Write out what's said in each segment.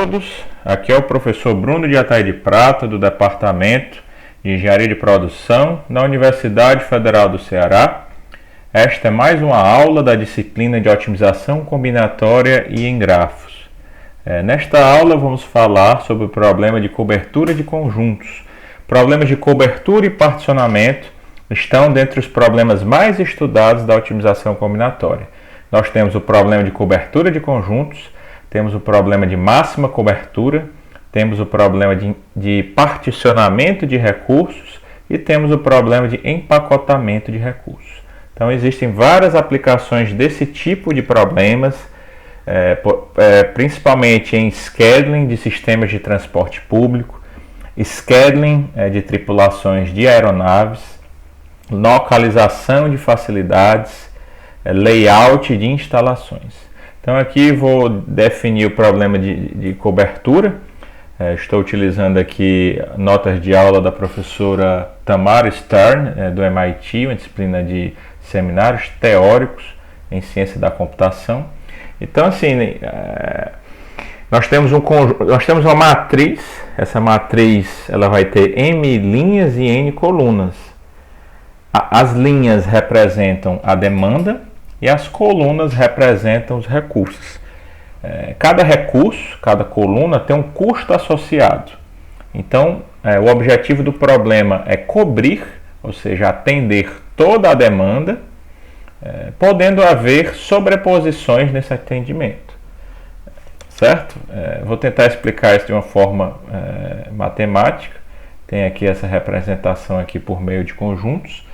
todos, aqui é o professor Bruno de Ataí de Prata, do Departamento de Engenharia de Produção da Universidade Federal do Ceará. Esta é mais uma aula da disciplina de Otimização Combinatória e em Grafos. Nesta aula vamos falar sobre o problema de cobertura de conjuntos. Problemas de cobertura e particionamento estão dentre os problemas mais estudados da otimização combinatória. Nós temos o problema de cobertura de conjuntos, temos o problema de máxima cobertura, temos o problema de particionamento de recursos e temos o problema de empacotamento de recursos. Então existem várias aplicações desse tipo de problemas, principalmente em scheduling de sistemas de transporte público, scheduling de tripulações de aeronaves, localização de facilidades, layout de instalações. Então aqui vou definir o problema de cobertura. Estou utilizando aqui notas de aula da professora Tamara Stern, do MIT, uma disciplina de seminários teóricos em ciência da computação. Então assim, nós temos uma matriz. Essa matriz ela vai ter M linhas e N colunas. As linhas representam a demanda e as colunas representam os recursos. Cada recurso, cada coluna tem um custo associado. Então, o objetivo do problema é cobrir, ou seja, atender toda a demanda, podendo haver sobreposições nesse atendimento. Certo? Vou tentar explicar isso de uma forma matemática. Tem aqui essa representação aqui por meio de conjuntos.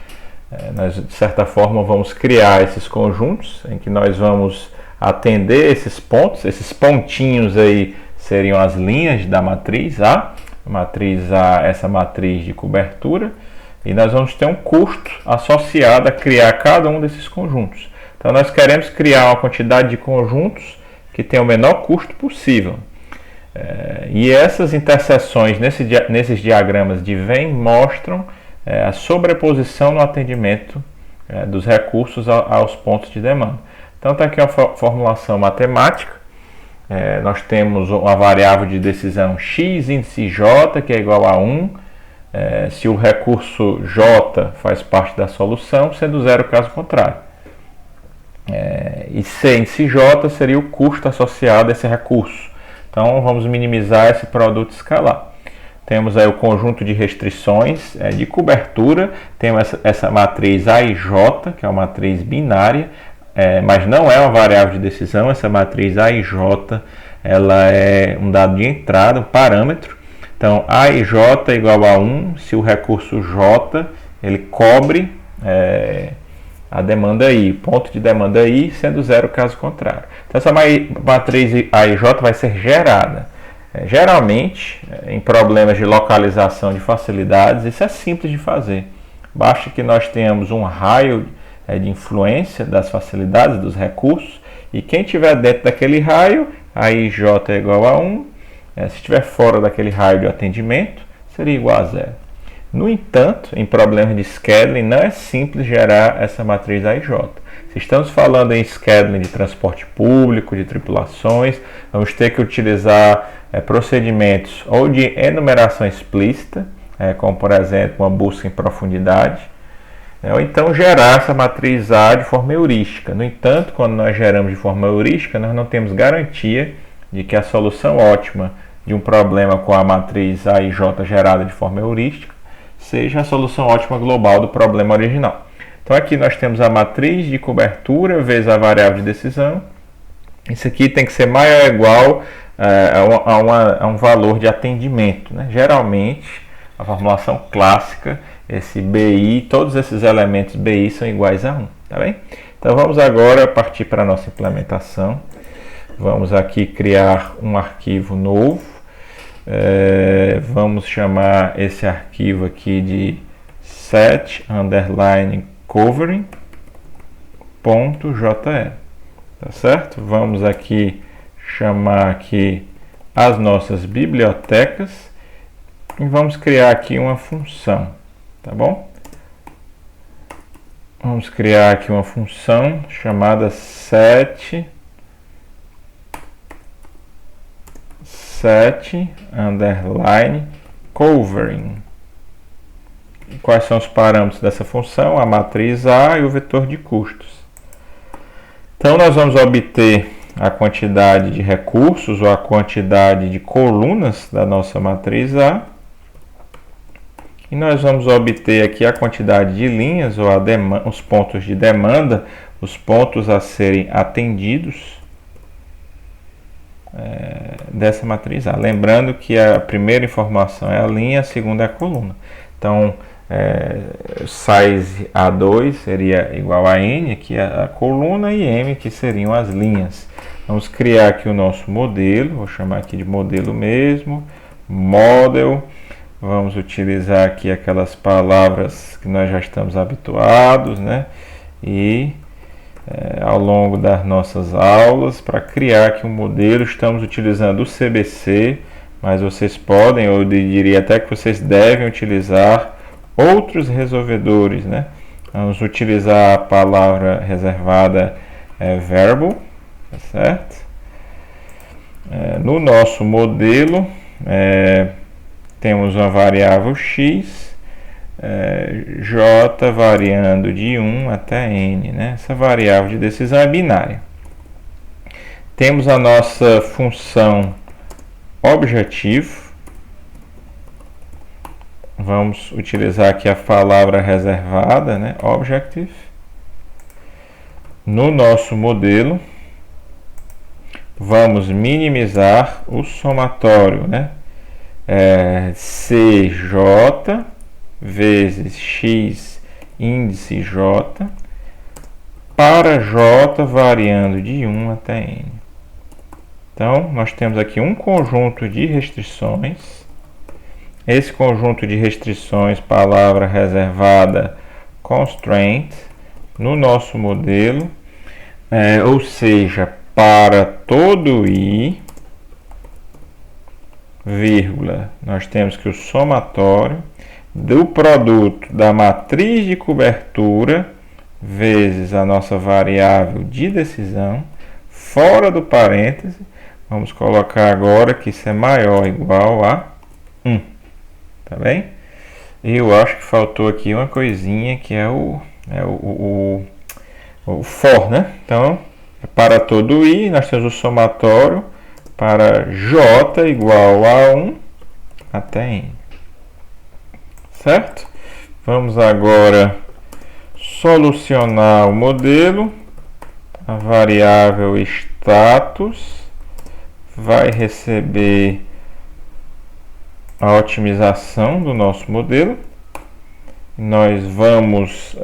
Nós, de certa forma, vamos criar esses conjuntos em que nós vamos atender esses pontos. Esses pontinhos aí seriam as linhas da matriz A, essa matriz de cobertura, e nós vamos ter um custo associado a criar cada um desses conjuntos. Então nós queremos criar uma quantidade de conjuntos que tenha o menor custo possível. E essas interseções nesses diagramas de Venn mostram a sobreposição no atendimento dos recursos aos pontos de demanda. Então está aqui uma formulação matemática. Nós temos uma variável de decisão x índice j, que é igual a 1, se o recurso j faz parte da solução, sendo zero caso contrário. E c índice j seria o custo associado a esse recurso. Então vamos minimizar esse produto escalar. Temos aí o conjunto de restrições de cobertura, temos essa matriz A e J, que é uma matriz binária, mas não é uma variável de decisão. Essa matriz A e J ela é um dado de entrada, um parâmetro. Então A e J é igual a 1 se o recurso J ele cobre a demanda I, ponto de demanda I, sendo zero caso contrário. Então essa matriz A e J vai ser gerada. Geralmente, em problemas de localização de facilidades, isso é simples de fazer. Basta que nós tenhamos um raio de influência das facilidades, dos recursos, e quem estiver dentro daquele raio, aí J é igual a 1. Se estiver fora daquele raio de atendimento, seria igual a zero. No entanto, em problemas de scheduling, não é simples gerar essa matriz A e J. Se estamos falando em scheduling de transporte público, de tripulações, vamos ter que utilizar procedimentos ou de enumeração explícita, como por exemplo uma busca em profundidade, ou então gerar essa matriz A de forma heurística. No entanto, quando nós geramos de forma heurística, nós não temos garantia de que a solução ótima de um problema com a matriz A e J gerada de forma heurística seja a solução ótima global do problema original. Então aqui nós temos a matriz de cobertura vezes a variável de decisão. Isso aqui tem que ser maior ou igual a um valor de atendimento, né? Geralmente, a formulação clássica, esse BI, todos esses elementos BI são iguais a 1, tá bem? Então vamos agora partir para a nossa implementação. Vamos aqui criar um arquivo novo. Vamos chamar esse arquivo aqui de set_covering.jl, tá certo? Vamos aqui chamar aqui as nossas bibliotecas e vamos criar aqui uma função, tá bom? Vamos criar aqui uma função chamada set underline covering. Quais são os parâmetros dessa função? A matriz A e o vetor de custos. Então, nós vamos obter a quantidade de recursos ou a quantidade de colunas da nossa matriz A. E nós vamos obter aqui a quantidade de linhas ou os pontos de demanda, os pontos a serem atendidos dessa matriz A. Lembrando que a primeira informação é a linha, a segunda é a coluna. Então, size A2 seria igual a N, aqui é a coluna, e M, que seriam as linhas. Vamos criar aqui o nosso modelo, vou chamar aqui de modelo mesmo, model. Vamos utilizar aqui aquelas palavras que nós já estamos habituados, né? E ao longo das nossas aulas, para criar aqui um modelo, estamos utilizando o CBC, mas vocês podem, eu diria até que vocês devem utilizar outros resolvedores, né? Vamos utilizar a palavra reservada verbal, tá certo? No nosso modelo, temos uma variável x, j variando de 1 até n, né? Essa variável de decisão é binária. Temos a nossa função objetivo. Vamos utilizar aqui a palavra reservada, né? Objective. No nosso modelo, vamos minimizar o somatório, né? CJ vezes x índice j para j variando de 1 até n. Então, nós temos aqui um conjunto de restrições. Esse conjunto de restrições, palavra reservada constraint, no nosso modelo, ou seja, para todo i, vírgula, nós temos que o somatório do produto da matriz de cobertura vezes a nossa variável de decisão, fora do parêntese, vamos colocar agora que isso é maior ou igual a 1, tá bem? E eu acho que faltou aqui uma coisinha que é o for, né? Então, para todo i, nós temos o somatório para j igual a 1 até n. Certo? Vamos agora solucionar o modelo. A variável status vai receber a otimização do nosso modelo. Nós vamos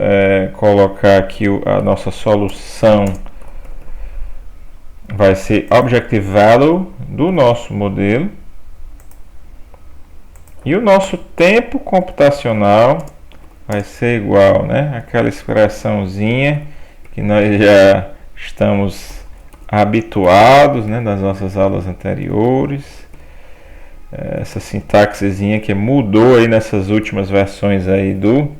colocar aqui a nossa solução. Vai ser Objective Value do nosso modelo. E o nosso tempo computacional vai ser igual, né? Aquela expressãozinha que nós já estamos habituados, né? Das nossas aulas anteriores. Essa sintaxezinha que mudou aí nessas últimas versões aí do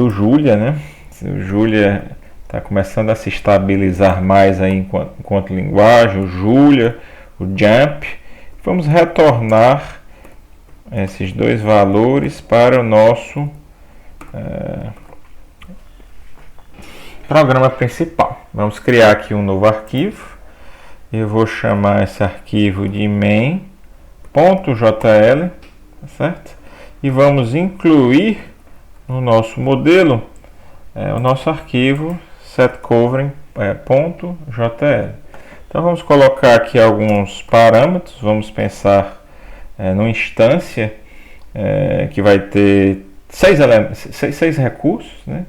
Julia, né? O Julia está começando a se estabilizar mais aí enquanto linguagem, o Julia, o Jump. Vamos retornar esses dois valores para o nosso programa principal. Vamos criar aqui um novo arquivo. Eu vou chamar esse arquivo de main.jl, tá certo? E vamos incluir no nosso modelo o nosso arquivo setCovering.jl. Então vamos colocar aqui alguns parâmetros. Vamos pensar numa instância que vai ter 6 recursos, né?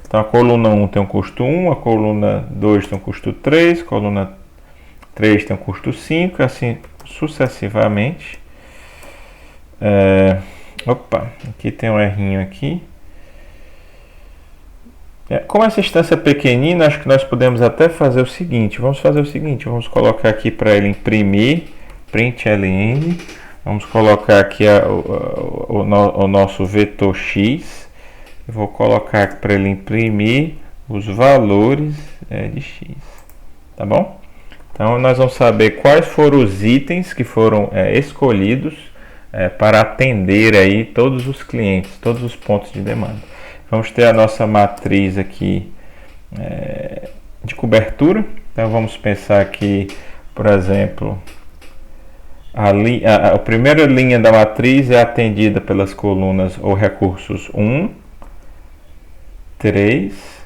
Então a coluna 1 tem um custo 1, a coluna 2 tem um custo 3, a coluna 3 tem um custo 5, assim sucessivamente. Aqui tem um errinho aqui. Como essa instância é pequenina, acho que nós podemos até fazer o seguinte. Vamos colocar aqui para ele imprimir, println. Vamos colocar aqui o nosso vetor x. Eu vou colocar aqui para ele imprimir os valores de x. Tá bom? Então, nós vamos saber quais foram os itens que foram escolhidos para atender aí todos os clientes, todos os pontos de demanda. Vamos ter a nossa matriz aqui de cobertura. Então, vamos pensar aqui, por exemplo, a primeira linha da matriz é atendida pelas colunas ou recursos 1, 3,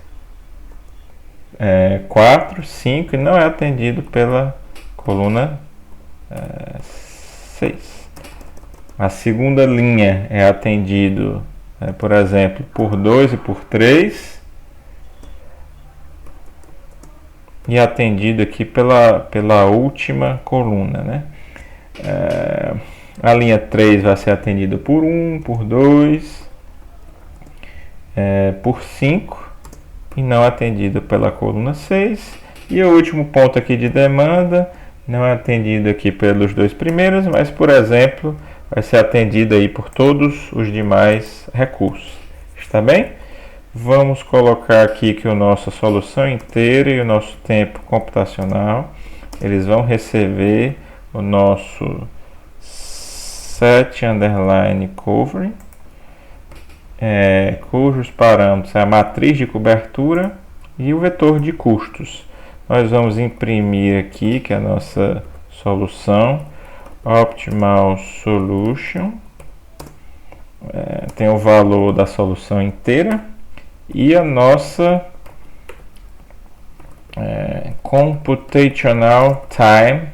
4, 5 e não é atendido pela coluna 6. A segunda linha é atendido, por exemplo, por 2 e por 3 e atendido aqui pela última coluna, né? A linha 3 vai ser atendida por 1, por 2, por 5 e não atendido pela coluna 6. E o último ponto aqui de demanda não é atendido aqui pelos dois primeiros, mas, por exemplo, vai ser atendido aí por todos os demais recursos. Está bem? Vamos colocar aqui que a nossa solução inteira e o nosso tempo computacional, eles vão receber o nosso set underline covering, cujos parâmetros é a matriz de cobertura e o vetor de custos. Nós vamos imprimir aqui que é a nossa solução Optimal Solution, tem o valor da solução inteira e a nossa Computational Time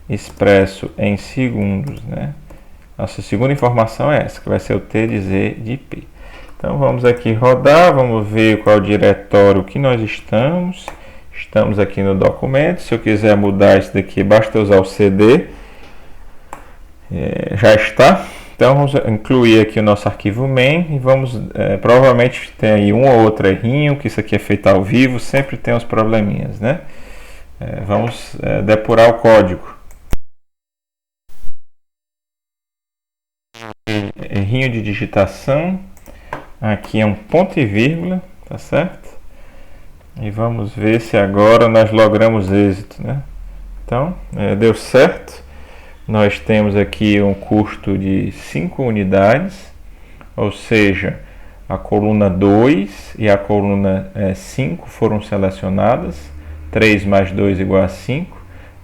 expresso em segundos, né? Nossa segunda informação é essa, que vai ser o T de Z de P. Então vamos aqui rodar, vamos ver qual é o diretório que nós estamos. Estamos aqui no documento. Se eu quiser mudar isso daqui, basta usar o CD. Já está. Então vamos incluir aqui o nosso arquivo main e vamos, provavelmente tem aí um ou outro errinho, que isso aqui é feito ao vivo, sempre tem uns probleminhas, né? Vamos depurar o código. Errinho de digitação, aqui é um ponto e vírgula, tá certo? E vamos ver se agora nós logramos êxito, né? Então, deu certo. Nós temos aqui um custo de 5 unidades, ou seja, a coluna 2 e a coluna 5 foram selecionadas, 3 mais 2 igual a 5.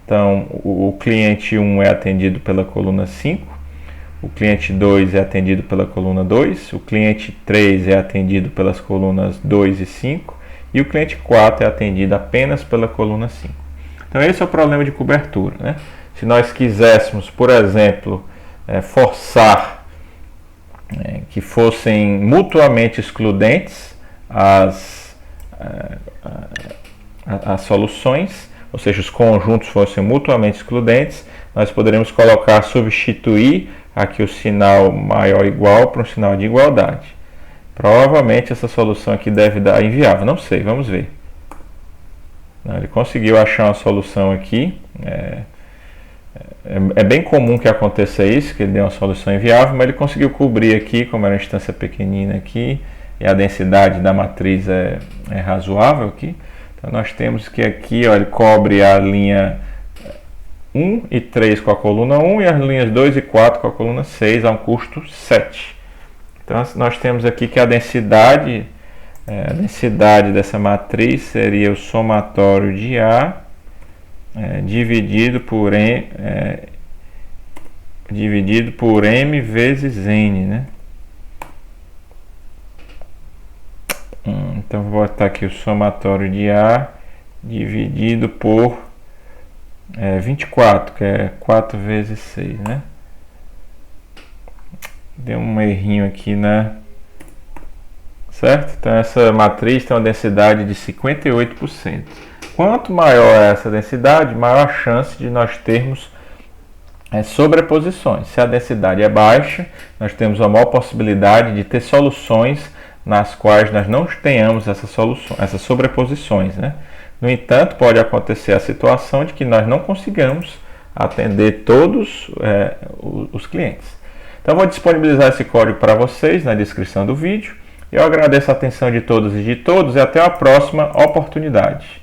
Então, o cliente 1 é atendido pela coluna 5. O cliente 2 é atendido pela coluna 2, o cliente 3 é atendido pelas colunas 2 e 5 e o cliente 4 é atendido apenas pela coluna 5. Então esse é o problema de cobertura, né? Se nós quiséssemos, por exemplo, forçar que fossem mutuamente excludentes as soluções, ou seja, os conjuntos fossem mutuamente excludentes, nós poderíamos substituir aqui o sinal maior ou igual para um sinal de igualdade. Provavelmente essa solução aqui deve dar inviável, não sei, vamos ver. Não, ele conseguiu achar uma solução aqui. É bem comum que aconteça isso, que ele dê uma solução inviável, mas ele conseguiu cobrir aqui, como era uma instância pequenina aqui, e a densidade da matriz é razoável aqui. Então nós temos que aqui, ó, ele cobre a linha 1 e 3 com a coluna 1 e as linhas 2 e 4 com a coluna 6 a um custo 7. Então nós temos aqui que a densidade dessa matriz seria o somatório de A dividido por M vezes N, né? Então vou botar aqui o somatório de A dividido por 24, que é 4 vezes 6, né? Deu um errinho aqui, né? Certo? Então essa matriz tem uma densidade de 58%. Quanto maior é essa densidade, maior a chance de nós termos sobreposições. Se a densidade é baixa, nós temos a maior possibilidade de ter soluções nas quais nós não tenhamos essas sobreposições, né? No entanto, pode acontecer a situação de que nós não consigamos atender todos os clientes. Então, vou disponibilizar esse código para vocês na descrição do vídeo. Eu agradeço a atenção de todos e até a próxima oportunidade.